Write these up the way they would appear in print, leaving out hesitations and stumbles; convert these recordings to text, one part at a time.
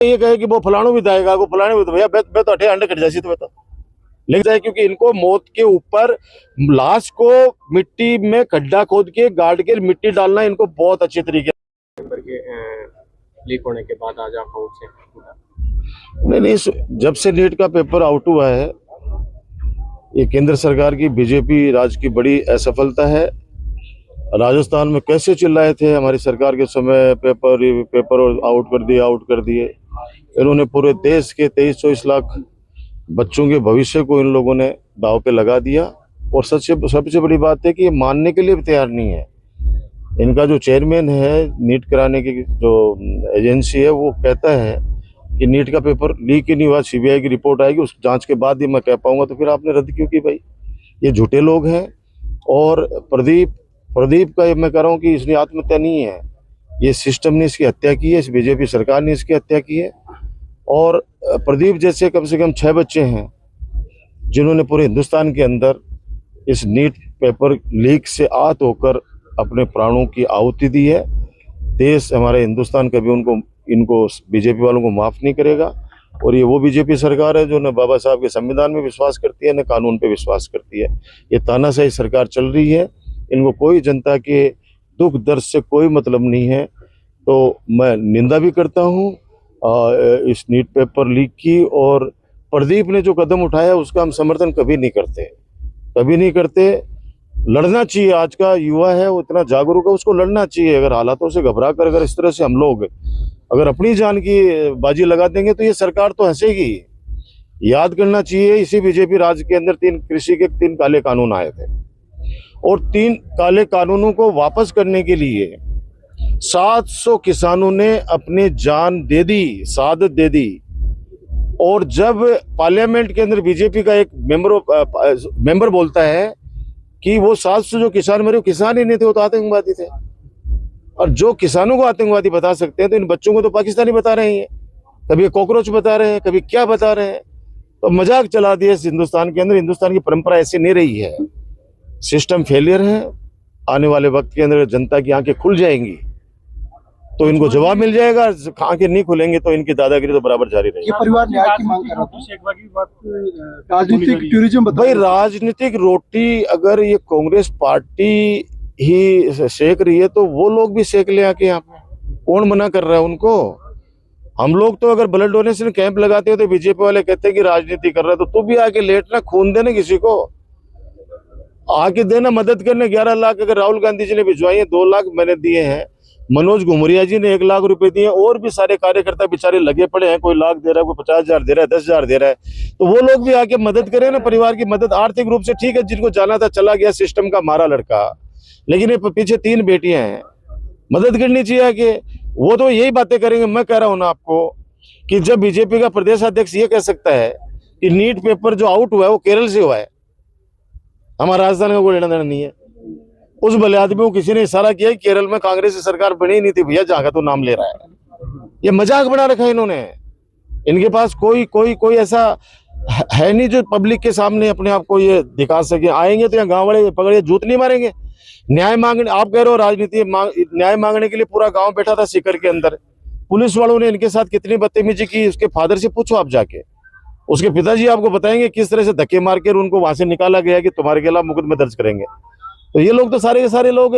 ये कहे कि वो फलाणु भी जाएगा, वो फलाने भी, तो भैया मैं तो अठे अंडे कट जासी तो लेकिन जाए, क्योंकि इनको मौत के ऊपर लाश को मिट्टी में खड्डा खोद के गाड़ के मिट्टी डालना इनको बहुत अच्छे तरीके के लीक होने के बाद आज आप से नहीं, जब से नीट का पेपर आउट हुआ है, ये केंद्र सरकार की बीजेपी राज की बड़ी असफलता है। राजस्थान में कैसे चिल्लाए थे हमारी सरकार के समय, पेपर आउट कर दिए। इन्होंने पूरे देश के 23-24 लाख बच्चों के भविष्य को इन लोगों ने दांव पे लगा दिया। और सबसे बड़ी बात है कि ये मानने के लिए भी तैयार नहीं है। इनका जो चेयरमैन है नीट कराने की जो एजेंसी है, वो कहता है कि नीट का पेपर लीक ही नहीं हुआ, सीबीआई की रिपोर्ट आएगी, उस जांच के बाद ही मैं कह पाऊंगा। तो फिर आपने रद्द क्यों की भाई? ये झूठे लोग हैं। और प्रदीप का मैं कह रहा हूँ कि इसने आत्महत्या नहीं है, ये सिस्टम ने इसकी हत्या की है, इस बीजेपी सरकार ने इसकी हत्या की है। और प्रदीप जैसे कम से कम 6 बच्चे हैं जिन्होंने पूरे हिंदुस्तान के अंदर इस नीट पेपर लीक से आहत होकर अपने प्राणों की आहुति दी है। देश, हमारे हिंदुस्तान कभी इनको बीजेपी वालों को माफ नहीं करेगा। और ये वो बीजेपी सरकार है जो न बाबा साहब के संविधान में विश्वास करती है, न कानून पे विश्वास करती है। ये तानाशाही सरकार चल रही है। इनको कोई जनता के दुख दर्द से कोई मतलब नहीं है। तो मैं निंदा भी करता हूँ इस नीट पेपर लीक की। और प्रदीप ने जो कदम उठाया उसका हम समर्थन कभी नहीं करते। लड़ना चाहिए। आज का युवा है, वो इतना जागरूक है, उसको लड़ना चाहिए। अगर हालातों से घबरा कर अगर इस तरह से हम लोग अगर अपनी जान की बाजी लगा देंगे तो ये सरकार तो हंसेगी। याद करना चाहिए, इसी बीजेपी राज के अंदर कृषि के 3 काले कानून आए थे, और 3 काले कानूनों को वापस करने के लिए 700 किसानों ने अपनी जान दे दी, शहादत दे दी। और जब पार्लियामेंट के अंदर बीजेपी का एक मेंबर बोलता है कि वो 700 जो किसान मरे, किसान ही नहीं थे, वो तो आतंकवादी थे। और जो किसानों को आतंकवादी बता सकते हैं तो इन बच्चों को तो पाकिस्तानी बता रहे हैं, कभी कॉकरोच बता रहे हैं, कभी क्या बता रहे हैं। तो मजाक चला दिया इस हिंदुस्तान के अंदर। हिंदुस्तान की परंपरा ऐसी नहीं रही है। सिस्टम फेलियर है। आने वाले वक्त के अंदर जनता की आंखें खुल जाएंगी तो इनको जवाब मिल जाएगा। आंखें नहीं खुलेंगे तो इनकी दादागिरी तो बराबर जारी रहेगी। ये परिवार न्याय की मांग कर रहा था। राजनीतिक टूरिज्म भाई, राजनीतिक रोटी अगर ये कांग्रेस पार्टी ही सेक रही है तो वो लोग भी सेक ले आके। यहाँ पे कौन मना कर रहा है उनको? हम लोग तो अगर ब्लड डोनेशन कैंप लगाते हो तो बीजेपी वाले कहते हैं कि राजनीति कर रहा है। तो तू भी आके लेटना, खून देना, किसी को आके देना, मदद करने। 11 लाख अगर राहुल गांधी जी ने भिजवाई है, 2 लाख मैंने दिए हैं, मनोज घुमरिया जी ने 1 लाख रुपए दिए, और भी सारे कार्यकर्ता बेचारे लगे पड़े हैं। कोई लाख दे रहा है, कोई 50,000 दे रहा है, 10,000 दे रहा है। तो वो लोग भी आके मदद करें ना, परिवार की मदद आर्थिक रूप से। ठीक है, जिनको जाना था चला गया, सिस्टम का मारा लड़का, लेकिन ये पीछे 3 बेटियां हैं, मदद करनी चाहिए आके। वो तो यही बातें करेंगे। मैं कह रहा हूं ना आपको कि जब बीजेपी का प्रदेश अध्यक्ष ये कह सकता है कि नीट पेपर जो आउट हुआ है वो केरल से हुआ है, हमारा राजस्थान का कोई लेना देना नहीं है। उस भले आदमी को किसी ने इशारा किया कि केरल में कांग्रेस की सरकार बनी नहीं थी भैया, जहां का तो नाम ले रहा है। ये मजाक बना रखा है इन्होंने। इनके पास कोई ऐसा है नहीं जो पब्लिक के सामने अपने आप को ये दिखा सके। आएंगे तो यहाँ गांव वाले पकड़े जूत नहीं मारेंगे। न्याय मांगने, आप कह रहे हो राजनीति न्याय मांगने के लिए पूरा गांव बैठा था सीकर के अंदर। पुलिस वालों ने इनके साथ कितनी बदतमीजी की, उसके फादर से पूछो आप जाके। उसके पिताजी आपको बताएंगे किस तरह से धक्के मार कर उनको वहां से निकाला गया कि तुम्हारे खिलाफ मुकदमे दर्ज करेंगे। तो ये लोग तो सारे के सारे लोग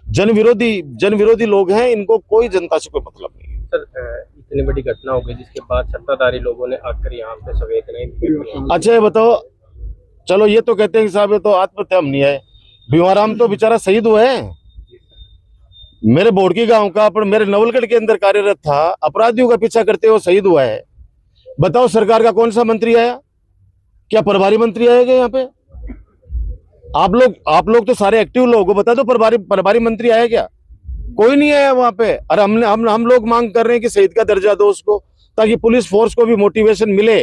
जन विरोधी लोग हैं। इनको कोई जनता से कोई मतलब नहीं है। सर, इतनी बड़ी घटना हो गई जिसके बाद सत्ताधारी लोगों ने आकर यहाँ पे संवेदनाएं। अच्छा, ये बताओ, चलो ये तो कहते हैं कि साहब ये तो आत्महत्या हम नहीं है। भीमाराम तो बेचारा शहीद हुआ है। मेरे बोड़की गांव का, मेरे नवलगढ़ के अंदर कार्यरत था, अपराधियों का पीछा करते हुए शहीद हुआ है। बताओ सरकार का कौन सा मंत्री आया? क्या प्रभारी मंत्री आएगा यहाँ पे? आप लोग तो सारे एक्टिव लोग हो, बता दो प्रभारी मंत्री आया क्या? कोई नहीं आया वहां पे। अरे हम लोग मांग कर रहे हैं कि शहीद का दर्जा दो उसको, ताकि पुलिस फोर्स को भी मोटिवेशन मिले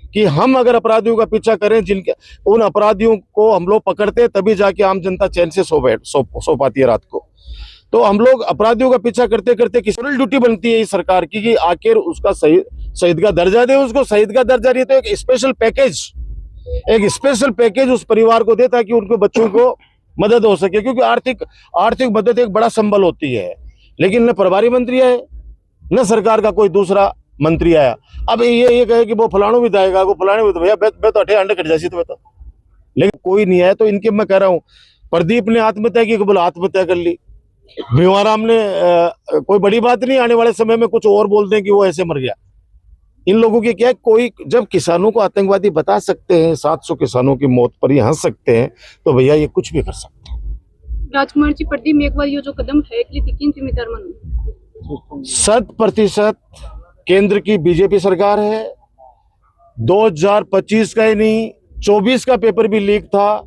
कि हम अगर अपराधियों का पीछा करें, जिनके उन अपराधियों को हम लोग पकड़ते हैं तभी जाके आम जनता चैन से सो पाती है रात को। तो हम लोग अपराधियों का पीछा करते करते किसी ड्यूटी बनती है इस सरकार की कि आखिर उसका शहीद का दर्जा दे। उसको शहीद का दर्जा नहीं तो एक स्पेशल पैकेज उस परिवार को दे ताकि उनके बच्चों को मदद हो सके, क्योंकि आर्थिक मदद एक बड़ा संबल होती है। लेकिन न प्रभारी मंत्री आए, न सरकार का कोई दूसरा मंत्री आया। अब ये कहे कि वो फलाणु भी जाएगा, वो फलाणे भी, तो भैया मैं तो अठे अंडे कट जासी तो बता, लेकिन कोई नहीं आया। तो इनके मैं कह रहा हूँ, प्रदीप ने आत्महत्या की, बोला आत्महत्या कर ली। भीमाराम ने कोई बड़ी बात नहीं, आने वाले समय में कुछ और बोल दें कि वो ऐसे मर गया। इन लोगों की क्या है, कोई जब किसानों को आतंकवादी बता सकते हैं, 700 किसानों की मौत पर ये हंस सकते हैं, तो भैया ये कुछ भी कर सकते हैं। राजकुमार जी, प्रदीप मेघवाल यो जो कदम है એટલે किन जिम्मेदार मानो? 100% केंद्र की बीजेपी सरकार है। 2025 का ही नहीं, 24 का पेपर भी लीक था।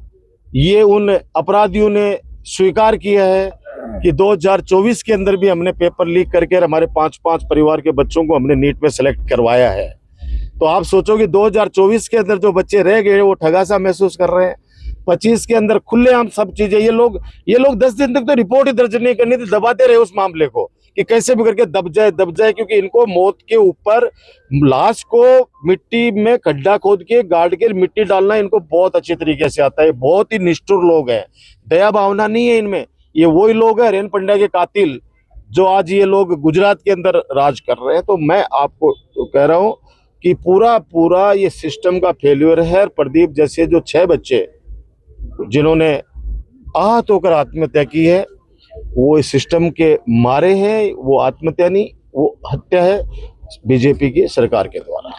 ये उन अपराधियों ने स्वीकार किया है कि 2024 के अंदर भी हमने पेपर लीक करके हमारे 5-5 परिवार के बच्चों को हमने नीट में सेलेक्ट करवाया है। तो आप सोचो कि 2024 के अंदर जो बच्चे रह गए वो ठगासा महसूस कर रहे हैं। 25 के अंदर खुलेआम सब चीजें, ये लोग 10 दिन तक तो रिपोर्ट ही दर्ज नहीं करनी थी, दबाते रहे उस मामले को कि कैसे भी करके दब जाए, क्योंकि इनको मौत के ऊपर लाश को मिट्टी में खड्डा खोद के गाड़ के मिट्टी डालना इनको बहुत अच्छी तरीके से आता है। बहुत ही निष्ठुर लोग हैं, दया भावना नहीं है इनमें। ये वही लोग हैं, रेन पंड्या के कातिल, जो आज ये लोग गुजरात के अंदर राज कर रहे हैं। तो मैं आपको तो कह रहा हूं कि पूरा ये सिस्टम का फेल्यूर है। प्रदीप जैसे जो 6 बच्चे जिन्होंने आहत होकर आत्महत्या की है, वो इस सिस्टम के मारे हैं। वो आत्महत्या नहीं, वो हत्या है बीजेपी की सरकार के द्वारा।